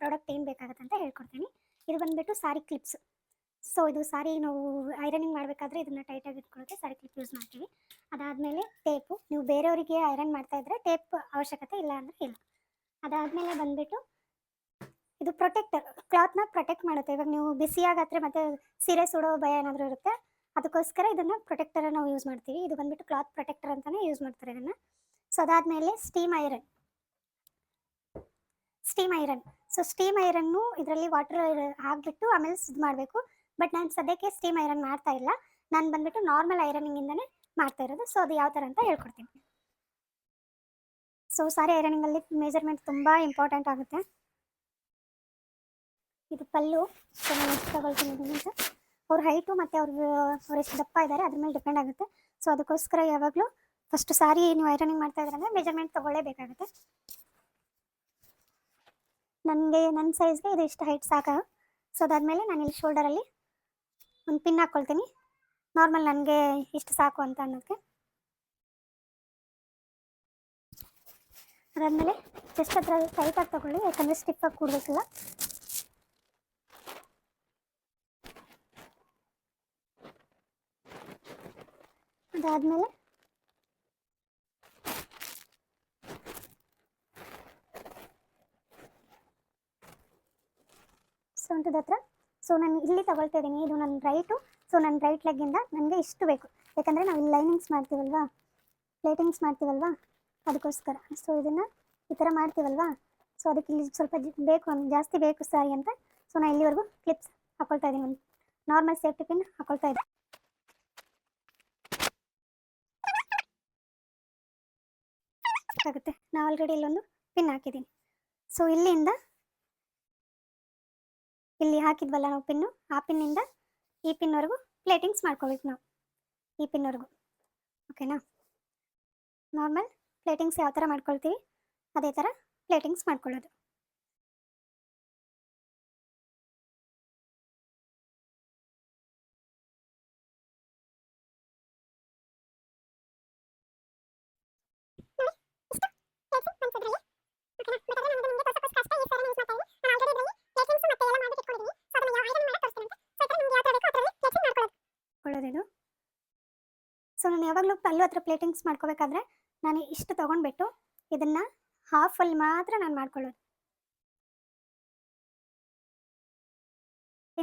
Product ಏನು ಬೇಕಾಗುತ್ತೆ ಅಂತ ಹೇಳ್ಕೊಡ್ತೀನಿ. ಇದು ಬಂದುಬಿಟ್ಟು ಸಾರಿ ಕ್ಲಿಪ್ಸ್. ಸೊ ಇದು ಸಾರಿ ನಾವು ಐರನಿಂಗ್ ಮಾಡಬೇಕಾದ್ರೆ ಇದನ್ನು ಟೈಟಾಗಿ ಇಟ್ಕೊಳ್ಳೋಕ್ಕೆ ಸಾರಿ ಕ್ಲಿಪ್ ಯೂಸ್ ಮಾಡ್ತೀವಿ. ಅದಾದಮೇಲೆ ಟೇಪು, ನೀವು ಬೇರೆಯವರಿಗೆ ಐರನ್ ಮಾಡ್ತಾ ಇದ್ದರೆ ಟೇಪ್ ಅವಶ್ಯಕತೆ ಇಲ್ಲ ಅಂದರೆ ಇಲ್ಲ. ಅದಾದಮೇಲೆ ಬಂದುಬಿಟ್ಟು ಇದು ಪ್ರೊಟೆಕ್ಟರ್, ಕ್ಲಾತ್ನ ಪ್ರೊಟೆಕ್ಟ್ ಮಾಡುತ್ತೆ. ಇವಾಗ ನೀವು ಬಿಸಿಯಾಗತ್ತೆ ಮತ್ತು ಸೀರೆ ಸುಡೋ ಭಯ ಏನಾದರೂ ಇರುತ್ತೆ, ಅದಕ್ಕೋಸ್ಕರ ಇದನ್ನು ಪ್ರೊಟೆಕ್ಟರ್ ನಾವು ಯೂಸ್ ಮಾಡ್ತೀವಿ. ಇದು ಬಂದುಬಿಟ್ಟು ಕ್ಲಾತ್ ಪ್ರೊಟೆಕ್ಟರ್ ಅಂತಲೇ ಯೂಸ್ ಮಾಡ್ತಾರೆ ಇದನ್ನು. ಸೊ ಅದಾದಮೇಲೆ steam iron. So steam iron ಇದರಲ್ಲಿ ವಾಟರ್ ಹಾಕ್ಬಿಟ್ಟು ಆಮೇಲೆ ಇದು ಮಾಡಬೇಕು. ಬಟ್ ನಾನು ಸದ್ಯಕ್ಕೆ ಸ್ಟೀಮ್ ಐರನ್ ಮಾಡ್ತಾ ಇಲ್ಲ, ನಾನು ಬಂದುಬಿಟ್ಟು ನಾರ್ಮಲ್ ಐರನಿಂಗಿಂದನೇ ಮಾಡ್ತಾ ಇರೋದು. ಸೊ ಅದು ಯಾವ ಥರ ಅಂತ ಹೇಳ್ಕೊಡ್ತೀನಿ. ಸೊ ಸಾರಿ ಐರನಿಂಗಲ್ಲಿ ಮೆಜರ್ಮೆಂಟ್ ತುಂಬ ಇಂಪಾರ್ಟೆಂಟ್ ಆಗುತ್ತೆ. ಇದು ಪಲ್ಲು. ಸೊ ನಾನು ಎಷ್ಟು ತಗೊಳ್ತೀನಿ ಅಂತ ಅವ್ರ ಹೈಟು ಮತ್ತು ಅವ್ರು ಎಷ್ಟು ದಪ್ಪ ಇದ್ದಾರೆ ಅದ್ರ ಮೇಲೆ ಡಿಪೆಂಡ್ ಆಗುತ್ತೆ. ಸೊ ಅದಕ್ಕೋಸ್ಕರ ಯಾವಾಗಲೂ ಫಸ್ಟ್ ಸಾರಿ ನೀವು ಐರನಿಂಗ್ ಮಾಡ್ತಾ ಇದ್ರೆ ಅಂದರೆ ಮೆಜರ್ಮೆಂಟ್ ತೊಗೊಳ್ಳೇಬೇಕಾಗುತ್ತೆ. ನನಗೆ ನನ್ನ ಸೈಜ್ಗೆ ಇದು ಇಷ್ಟು ಹೈಟ್ ಸಾಕು. ಸೊ ಅದಾದಮೇಲೆ ನಾನು ಇಲ್ಲಿ ಶೋಲ್ಡರಲ್ಲಿ ಒಂದು ಪಿನ್ ಹಾಕ್ಕೊಳ್ತೀನಿ, ನಾರ್ಮಲ್ ನನಗೆ ಇಷ್ಟು ಸಾಕು ಅಂತ ಅನ್ನೋದಕ್ಕೆ. ಅದಾದಮೇಲೆ ಜಸ್ಟ್ ಹತ್ರ ಟೈಟಾಗಿ ತೊಗೊಳ್ಳಿ, ಯಾಕಂದರೆ ಸ್ಟಿಫಾಗಿ ಕೂಡಬೇಕಲ್ಲ. ಅದಾದಮೇಲೆ ಸೊಂಟದ ಹತ್ರ. ಸೊ ನಾನು ಇಲ್ಲಿ ತಗೊಳ್ತಾ ಇದ್ದೀನಿ, ಇದು ನನ್ನ ರೈಟು. ಸೊ ನನ್ನ ರೈಟ್ ಲೆಗ್ಗಿಂದ ನನಗೆ ಇಷ್ಟು ಬೇಕು, ಯಾಕಂದರೆ ನಾವು ಇಲ್ಲಿ ಲೈನಿಂಗ್ಸ್ ಮಾಡ್ತೀವಲ್ವಾ, ಪ್ಲೇಟಿಂಗ್ಸ್ ಮಾಡ್ತೀವಲ್ವಾ, ಅದಕ್ಕೋಸ್ಕರ. ಸೊ ಇದನ್ನು ಈ ಥರ ಮಾಡ್ತೀವಲ್ವಾ, ಸೊ ಅದಕ್ಕೆ ಇಲ್ಲಿ ಸ್ವಲ್ಪ ಬೇಕು, ಜಾಸ್ತಿ ಬೇಕು ಸಾರಿ ಅಂತ. ಸೊ ನಾನು ಇಲ್ಲಿವರೆಗೂ ಕ್ಲಿಪ್ಸ್ ಹಾಕ್ಕೊಳ್ತಾ ಇದ್ದೀನಿ, ಒಂದು ನಾರ್ಮಲ್ ಸೇಫ್ಟಿ ಪಿನ್ ಹಾಕ್ಕೊಳ್ತಾ ಇದ್ದೀನಿ. ಆಗುತ್ತೆ, ನಾವು ಆಲ್ರೆಡಿ ಇಲ್ಲೊಂದು ಪಿನ್ ಹಾಕಿದ್ದೀನಿ. ಸೊ ಇಲ್ಲಿಂದ ಇಲ್ಲಿ ಹಾಕಿದ್ವಲ್ಲ ನಾವು ಪಿನ್ನು, ಆ ಪಿನ್ನಿಂದ ಈ ಪಿನ್ವರೆಗೂ ಪ್ಲೇಟಿಂಗ್ಸ್ ಮಾಡ್ಕೋಬೇಕು ನಾವು, ಈ ಪಿನ್ವರೆಗೂ. ಓಕೆನಾ? ನಾರ್ಮಲ್ ಪ್ಲೇಟಿಂಗ್ಸ್ ಯಾವ ಥರ ಮಾಡ್ಕೊಳ್ತೀವಿ ಅದೇ ಥರ ಪ್ಲೇಟಿಂಗ್ಸ್ ಮಾಡ್ಕೊಳ್ಳೋದು. ಇದು ಸೊ ನಾನು ಯಾವಾಗಲೂ ಪಲ್ಲು ಹತ್ರ ಪ್ಲೇಟಿಂಗ್ಸ್ ಮಾಡ್ಕೋಬೇಕಾದ್ರೆ ನಾನು ಇಷ್ಟು ತೊಗೊಂಡ್ಬಿಟ್ಟು ಇದನ್ನು ಹಾಫಲ್ಲಿ ಮಾತ್ರ ನಾನು ಮಾಡ್ಕೊಳ್ಳೋದು.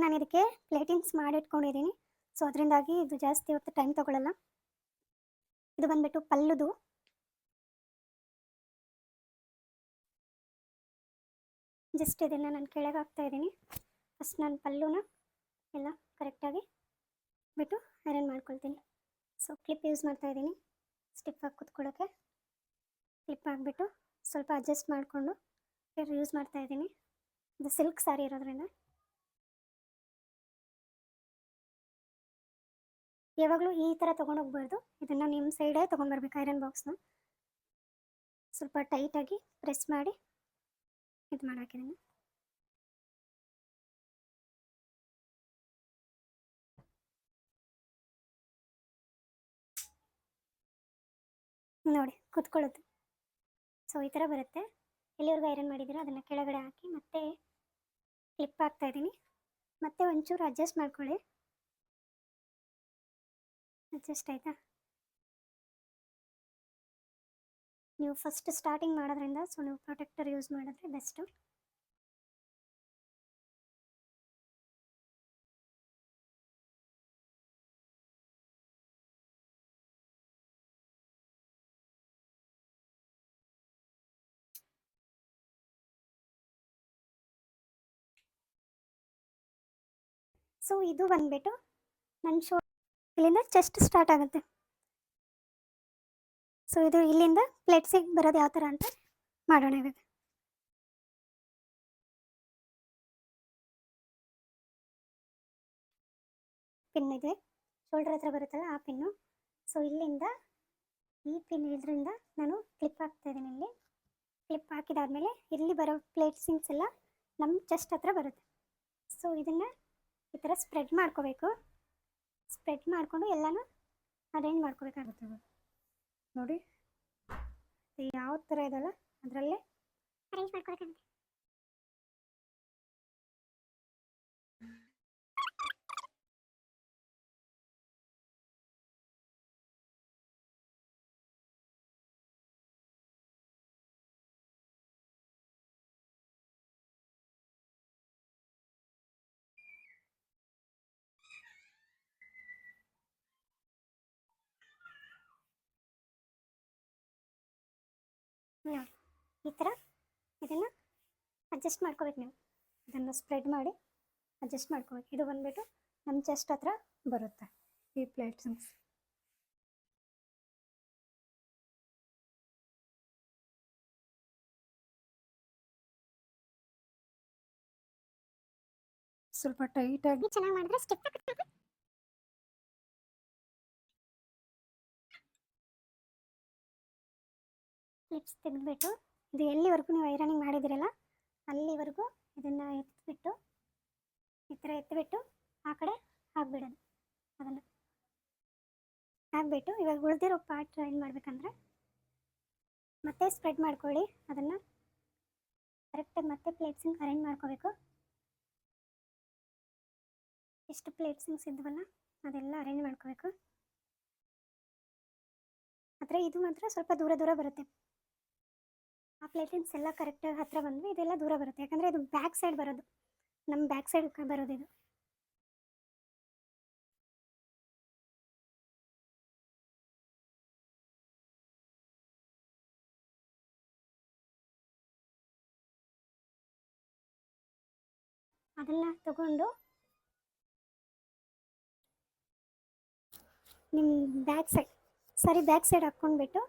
ನಾನು ಇದಕ್ಕೆ ಪ್ಲೇಟಿಂಗ್ಸ್ ಮಾಡಿಟ್ಕೊಂಡಿದ್ದೀನಿ, ಸೊ ಅದರಿಂದಾಗಿ ಇದು ಜಾಸ್ತಿ ಹೊತ್ತು ಟೈಮ್ ತೊಗೊಳ್ಳಲ್ಲ. ಇದು ಬಂದುಬಿಟ್ಟು ಪಲ್ಲುದು. ಜಸ್ಟ್ ಇದನ್ನು ನಾನು ಕೆಳಗೆ ಹಾಕ್ತಾ ಇದ್ದೀನಿ. ಫಸ್ಟ್ ನಾನು ಪಲ್ಲುನ ಎಲ್ಲ ಕರೆಕ್ಟಾಗಿ ಬಿಟ್ಟು ಐರನ್ ಮಾಡ್ಕೊಳ್ತೀನಿ. ಸೊ ಕ್ಲಿಪ್ ಯೂಸ್ ಮಾಡ್ತಾ ಇದ್ದೀನಿ ಸ್ಟಿಫಾಗಿ ಕುತ್ಕೊಳ್ಳೋಕ್ಕೆ. ಕ್ಲಿಪ್ ಹಾಕ್ಬಿಟ್ಟು ಸ್ವಲ್ಪ ಅಡ್ಜಸ್ಟ್ ಮಾಡಿಕೊಂಡು ಯೂಸ್ ಮಾಡ್ತಾ ಇದ್ದೀನಿ. ಇದು ಸಿಲ್ಕ್ ಸಾರಿ ಇರೋದ್ರಿಂದ ಯಾವಾಗಲೂ ಈ ಥರ ತೊಗೊಂಡೋಗ್ಬಾರ್ದು, ಇದನ್ನು ನಿಮ್ಮ ಸೈಡೇ ತೊಗೊಂಡ್ಬರ್ಬೇಕು. ಐರನ್ ಬಾಕ್ಸ್ನ ಸ್ವಲ್ಪ ಟೈಟಾಗಿ ಪ್ರೆಸ್ ಮಾಡಿ ಇದು ಮಾಡಾಕಿದ್ದೀನಿ. ನೋಡಿ ಕುತ್ಕೊಳ್ಳೋದು. ಸೊ ಈ ಥರ ಬರುತ್ತೆ. ಎಲ್ಲಿವರೆಗೂ ಐರನ್ ಮಾಡಿದ್ದೀರೋ ಅದನ್ನು ಕೆಳಗಡೆ ಹಾಕಿ ಮತ್ತೆ ಕ್ಲಿಪ್ ಹಾಕ್ತಾ ಇದ್ದೀನಿ. ಮತ್ತೆ ಒಂಚೂರು ಅಡ್ಜಸ್ಟ್ ಮಾಡ್ಕೊಳ್ಳಿ. ಅಡ್ಜಸ್ಟ್ ಆಯಿತಾ? ನೀವು ಫಸ್ಟ್ ಸ್ಟಾರ್ಟಿಂಗ್ ಮಾಡೋದ್ರಿಂದ ಸೊ ನೀವು ಪ್ರೊಟೆಕ್ಟರ್ ಯೂಸ್ ಮಾಡಿದ್ರೆ ಬೆಸ್ಟು. ಸೊ ಇದು ಬಂದುಬಿಟ್ಟು ನನ್ನ ಇಲ್ಲಿಂದ ಚೆಸ್ಟ್ ಸ್ಟಾರ್ಟ್ ಆಗುತ್ತೆ. ಸೊ ಇದು ಇಲ್ಲಿಂದ ಪ್ಲೇಟ್ಸಿಗೆ ಬರೋದು ಯಾವ ಥರ ಅಂತ ಮಾಡೋಣ ಇವಾಗ. ಪಿನ್ ಇದೆ, ಶೋಲ್ಡರ್ ಹತ್ರ ಬರುತ್ತಲ್ಲ ಆ ಪಿನ್ನು. ಸೊ ಇಲ್ಲಿಂದ ಈ ಪಿನ್ ಇದರಿಂದ ನಾನು ಕ್ಲಿಪ್ ಹಾಕ್ತಾಯಿದ್ದೀನಿ. ಇಲ್ಲಿ ಕ್ಲಿಪ್ ಹಾಕಿದಾದ್ಮೇಲೆ ಇಲ್ಲಿ ಬರೋ ಪ್ಲೇಟ್ಸಿಂಗ್ಸ್ ಎಲ್ಲ ನಮ್ಮ ಚೆಸ್ಟ್ ಹತ್ರ ಬರುತ್ತೆ. ಸೊ ಇದನ್ನು ಈ ಥರ ಸ್ಪ್ರೆಡ್ ಮಾಡ್ಕೋಬೇಕು. ಸ್ಪ್ರೆಡ್ ಮಾಡಿಕೊಂಡು ಎಲ್ಲನೂ ಅರೇಂಜ್ ಮಾಡ್ಕೋಬೇಕಾಗುತ್ತೆ. ನೋಡಿ ಯಾವ ಥರ ಇದೆಲ್ಲ ಅದರಲ್ಲೇ ಅರೇಂಜ್ ಮಾಡ್ಕೋಬೇಕಾಗುತ್ತೆ. ಈ ಥರ ಇದನ್ನು ಅಡ್ಜಸ್ಟ್ ಮಾಡ್ಕೋಬೇಕು. ನೀವು ಇದನ್ನು ಸ್ಪ್ರೆಡ್ ಮಾಡಿ ಅಡ್ಜಸ್ಟ್ ಮಾಡ್ಕೋಬೇಕು. ಇದು ಬಂದುಬಿಟ್ಟು ನಮ್ಮ ಚೆಸ್ಟ್ ಹತ್ರ ಬರುತ್ತೆ ಈ ಪ್ಲೇಟ್ಸಿಂಗ್ಸ್. ಸ್ವಲ್ಪ ಟೈಟಾಗಿ ಚೆನ್ನಾಗಿ ಮಾಡಿದ್ರೆ ಸ್ಟಿಕ್ ಕ್ಲಿಪ್ಸ್ ತೆಗೆದುಬಿಟ್ಟು ಇದು ಎಲ್ಲಿವರೆಗೂ ನೀವು ಐರನಿಂಗ್ ಮಾಡಿದಿರಲ್ಲ ಅಲ್ಲಿವರೆಗೂ ಇದನ್ನು ಎತ್ತಿಬಿಟ್ಟು ಈ ಥರ ಎತ್ತಿಬಿಟ್ಟು ಆ ಕಡೆ ಹಾಕ್ಬಿಡೋದು. ಅದನ್ನು ಹಾಕ್ಬಿಟ್ಟು ಇವಾಗ ಉಳಿದಿರೋ ಪಾರ್ಟ್ ಏನು ಮಾಡಬೇಕಂದ್ರೆ ಮತ್ತೆ ಸ್ಪ್ರೆಡ್ ಮಾಡ್ಕೊಳ್ಳಿ. ಅದನ್ನು ಕರೆಕ್ಟಾಗಿ ಮತ್ತೆ ಪ್ಲೇಟ್ಸಿಂಗ್ ಅರೇಂಜ್ ಮಾಡ್ಕೋಬೇಕು. ಎಷ್ಟು ಪ್ಲೇಟ್ಸಿಂಗ್ಸ್ ಇದ್ವಲ್ಲ ಅದೆಲ್ಲ ಅರೇಂಜ್ ಮಾಡ್ಕೋಬೇಕು. ಆದರೆ ಇದು ಮಾತ್ರ ಸ್ವಲ್ಪ ದೂರ ದೂರ ಬರುತ್ತೆ. ಆ ಪ್ಲೇಟಿಂಗ್ಸ್ ಎಲ್ಲ ಕರೆಕ್ಟಾಗಿ ಹತ್ತಿರ ಬಂದು ಇದೆಲ್ಲ ದೂರ ಬರುತ್ತೆ. ಯಾಕಂದರೆ ಇದು ಬ್ಯಾಕ್ ಸೈಡ್ ಬರೋದು, ನಮ್ಮ ಬ್ಯಾಕ್ ಸೈಡ್ ಬರೋದು ಇದು. ಅದನ್ನು ತಗೊಂಡು ನಿಮ್ಮ ಬ್ಯಾಕ್ ಸೈಡ್ ಹಾಕ್ಕೊಂಡ್ಬಿಟ್ಟು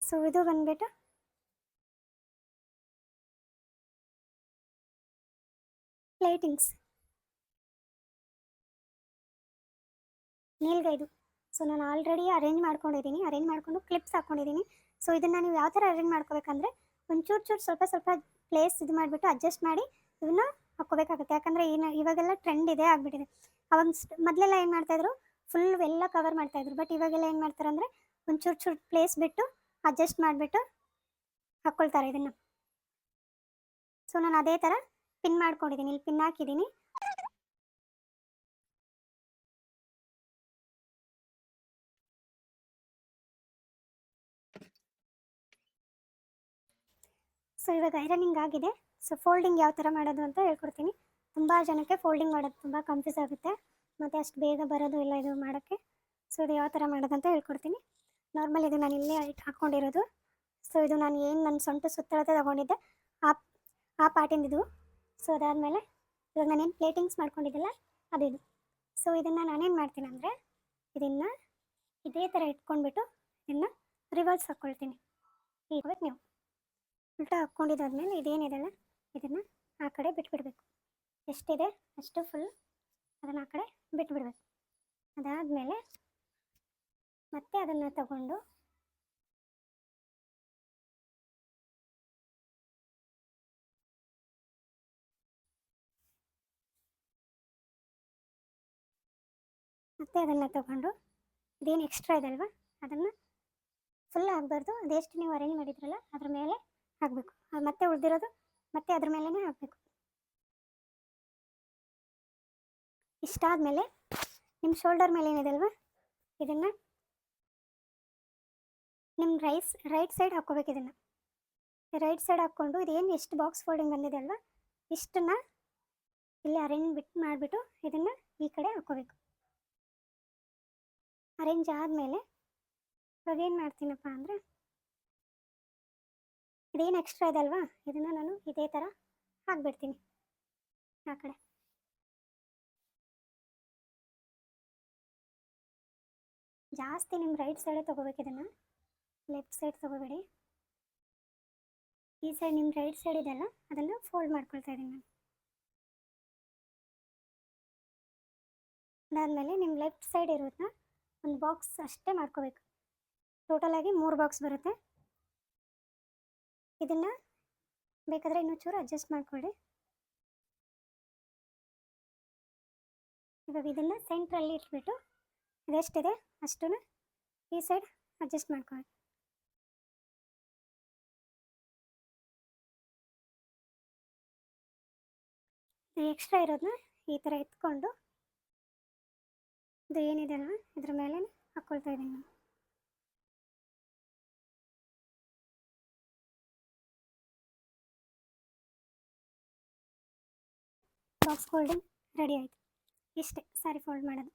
ಸೊ ಇದು ಬಂದ್ಬಿಟ್ಟು ಪ್ಲೇಟಿಂಗ್ಸ್ ನೇಲ್ಗೈದು. ಸೊ ನಾನು ಆಲ್ರೆಡಿ ಅರೇಂಜ್ ಮಾಡ್ಕೊಂಡಿದ್ದೀನಿ. ಅರೇಂಜ್ ಮಾಡಿಕೊಂಡು ಕ್ಲಿಪ್ಸ್ ಹಾಕ್ಕೊಂಡಿದ್ದೀನಿ. ಸೊ ಇದನ್ನು ನೀವು ಯಾವ ಥರ ಅರೇಂಜ್ ಮಾಡ್ಕೋಬೇಕಂದ್ರೆ ಒಂಚೂರು ಸ್ವಲ್ಪ ಪ್ಲೇಸ್ ಇದು ಮಾಡಿಬಿಟ್ಟು ಅಡ್ಜಸ್ಟ್ ಮಾಡಿ ಇದನ್ನು ಹಾಕ್ಕೋಬೇಕಾಗುತ್ತೆ. ಯಾಕಂದರೆ ಇವಾಗೆಲ್ಲ ಟ್ರೆಂಡ್ ಇದೆ ಆಗಿಬಿಟ್ಟಿದೆ. ಅವಾಗ ಮೊದಲೆಲ್ಲ ಏನು ಮಾಡ್ತಾಯಿದ್ರು, ಫುಲ್ ಎಲ್ಲ ಕವರ್ ಮಾಡ್ತಾಯಿದ್ರು. ಬಟ್ ಇವಾಗೆಲ್ಲ ಏನು ಮಾಡ್ತಾರೆ ಅಂದರೆ ಒಂಚೂರು ಪ್ಲೇಸ್ ಬಿಟ್ಟು ಅಡ್ಜಸ್ಟ್ ಮಾಡಿಬಿಟ್ಟು ಹಾಕ್ಕೊಳ್ತಾರೆ ಇದನ್ನು. ಸೊ ನಾನು ಅದೇ ಥರ ಪಿನ್ ಮಾಡ್ಕೊಂಡಿದ್ದೀನಿ, ಇಲ್ಲಿ ಪಿನ್ ಹಾಕಿದ್ದೀನಿ. ಸೊ ಇವಾಗ ಐರನಿಂಗ್ ಆಗಿದೆ. ಸೊ ಫೋಲ್ಡಿಂಗ್ ಯಾವ ಥರ ಮಾಡೋದು ಅಂತ ಹೇಳ್ಕೊಡ್ತೀನಿ. ತುಂಬ ಜನಕ್ಕೆ ಫೋಲ್ಡಿಂಗ್ ಮಾಡೋದು ತುಂಬ ಕನ್ಫ್ಯೂಸ್ ಆಗುತ್ತೆ, ಮತ್ತು ಅಷ್ಟು ಬೇಗ ಬರೋದು ಇಲ್ಲ ಇದು ಮಾಡೋಕ್ಕೆ. ಸೊ ಇದು ಯಾವ ಥರ ಮಾಡೋದು ಅಂತ ಹೇಳ್ಕೊಡ್ತೀನಿ. ನಾರ್ಮಲ್ ಇದು ನಾನು ಇಲ್ಲೇ ಹಾಕ್ಕೊಂಡಿರೋದು. ಸೊ ಇದು ನಾನು ಏನು ನನ್ನ ಸೊಂಟ ಸುತ್ತಳತೆ ತೊಗೊಂಡಿದ್ದೆ ಆ ಪಾರ್ಟಿಂದ ಇದು. ಸೊ ಅದಾದಮೇಲೆ ಇವಾಗ ನಾನೇನು ಪ್ಲೇಟಿಂಗ್ಸ್ ಮಾಡ್ಕೊಂಡಿದ್ದೆಲ್ಲ ಅದು ಇದು. ಸೊ ಇದನ್ನು ನಾನೇನು ಮಾಡ್ತೀನಿ ಅಂದರೆ ಇದನ್ನು ಇದೇ ಥರ ಇಟ್ಕೊಂಡ್ಬಿಟ್ಟು ಇದನ್ನು ರಿವರ್ಸ್ ಹಾಕ್ಕೊಳ್ತೀನಿ. ಈಗ ನೀವು ಉಲ್ಟಾ ಹಾಕ್ಕೊಂಡಿದ್ದಾದ್ಮೇಲೆ ಇದೇನಿದೆಲ್ಲ ಇದನ್ನು ಆ ಕಡೆ ಬಿಟ್ಬಿಡ್ಬೇಕು. ಎಷ್ಟಿದೆ ಅಷ್ಟು ಫುಲ್ ಅದನ್ನು ಆ ಕಡೆ ಬಿಟ್ಬಿಡ್ಬೇಕು. ಅದಾದಮೇಲೆ ಮತ್ತೆ ಅದನ್ನು ತಗೊಂಡು ಇದೇನು ಎಕ್ಸ್ಟ್ರಾ ಇದೆ ಅಲ್ವಾ ಅದನ್ನು ಫುಲ್ ಆಗಬಾರ್ದು. ಅದೆಷ್ಟು ನೀವು ಅರೇಂಜ್ ಮಾಡಿದ್ರಲ್ಲ ಅದ್ರ ಮೇಲೆ ಹಾಕಬೇಕು. ಅದು ಮತ್ತೆ ಉಳಿದಿರೋದು ಮತ್ತೆ ಅದ್ರ ಮೇಲೇ ಹಾಕಬೇಕು. ಇಷ್ಟಾದಮೇಲೆ ನಿಮ್ಮ ಶೋಲ್ಡರ್ ಮೇಲೆ ಏನಿದೆ ಅಲ್ವಾ ಇದನ್ನು ನಿಮ್ಮ ರೈಟ್ ಸೈಡ್ ಹಾಕ್ಕೋಬೇಕು. ಇದನ್ನು ರೈಟ್ ಸೈಡ್ ಹಾಕ್ಕೊಂಡು ಇದೇನು ಎಷ್ಟು ಬಾಕ್ಸ್ ಫೋಲ್ಡಿಂಗ್ ಬಂದಿದೆ ಅಲ್ವಾ ಇಷ್ಟನ್ನು ಇಲ್ಲಿ ಅರೇಂಜ್ ಮಾಡಿಬಿಟ್ಟು ಇದನ್ನು ಈ ಕಡೆ ಹಾಕ್ಕೋಬೇಕು. ಅರೇಂಜ್ ಆದಮೇಲೆ ಇವಾಗ ಏನು ಮಾಡ್ತೀನಪ್ಪ ಅಂದರೆ ಇದೇನು ಎಕ್ಸ್ಟ್ರಾ ಇದೆ ಅಲ್ವಾ ಇದನ್ನು ನಾನು ಇದೇ ಥರ ಹಾಕ್ಬಿಡ್ತೀನಿ ಆ ಕಡೆ. ಜಾಸ್ತಿ ನಿಮ್ಮ ರೈಟ್ ಸೈಡೇ ತೊಗೋಬೇಕು, ಇದನ್ನು ಲೆಫ್ಟ್ ಸೈಡ್ ತೊಗೋಬೇಡಿ. ಈ ಸೈಡ್ ನಿಮ್ಮ ರೈಟ್ ಸೈಡ್ ಇದೆಲ್ಲ ಅದನ್ನು ಫೋಲ್ಡ್ ಮಾಡ್ಕೊಳ್ತಾ ಇದ್ದೀನಿ ನಾನು. ಅದಾದಮೇಲೆ ನಿಮ್ಮ ಲೆಫ್ಟ್ ಸೈಡ್ ಇರೋದನ್ನ ಒಂದು ಬಾಕ್ಸ್ ಅಷ್ಟೇ ಮಾಡ್ಕೋಬೇಕು. ಟೋಟಲಾಗಿ 3 ಬಾಕ್ಸ್ ಬರುತ್ತೆ. ಇದನ್ನು ಬೇಕಾದರೆ ಇನ್ನೂ ಚೂರು ಅಡ್ಜಸ್ಟ್ ಮಾಡ್ಕೊಳ್ಳಿ. ಇವಾಗ ಇದನ್ನು ಸೆಂಟ್ರಲ್ಲಿ ಇಟ್ಬಿಟ್ಟು ಇದೆಷ್ಟಿದೆ ಅಷ್ಟನ್ನು ಈ ಸೈಡ್ ಅಡ್ಜಸ್ಟ್ ಮಾಡ್ಕೊಳ್ಳಿ. ಎಕ್ಸ್ಟ್ರಾ ಇರೋದನ್ನ ಈ ಥರ ಎತ್ಕೊಂಡು ಇದು ಏನಿದೆ ಅಲ್ವ ಇದ್ರ ಮೇಲೆ ಹಾಕ್ಕೊಳ್ತಾ ಇದ್ದೀನಿ ನಾನು. ಬಾಕ್ಸ್ ಫೋಲ್ಡಿಂಗ್ ರೆಡಿ ಆಯಿತು. ಇಷ್ಟೇ ಸ್ಯಾರಿ ಫೋಲ್ಡ್ ಮಾಡೋದು.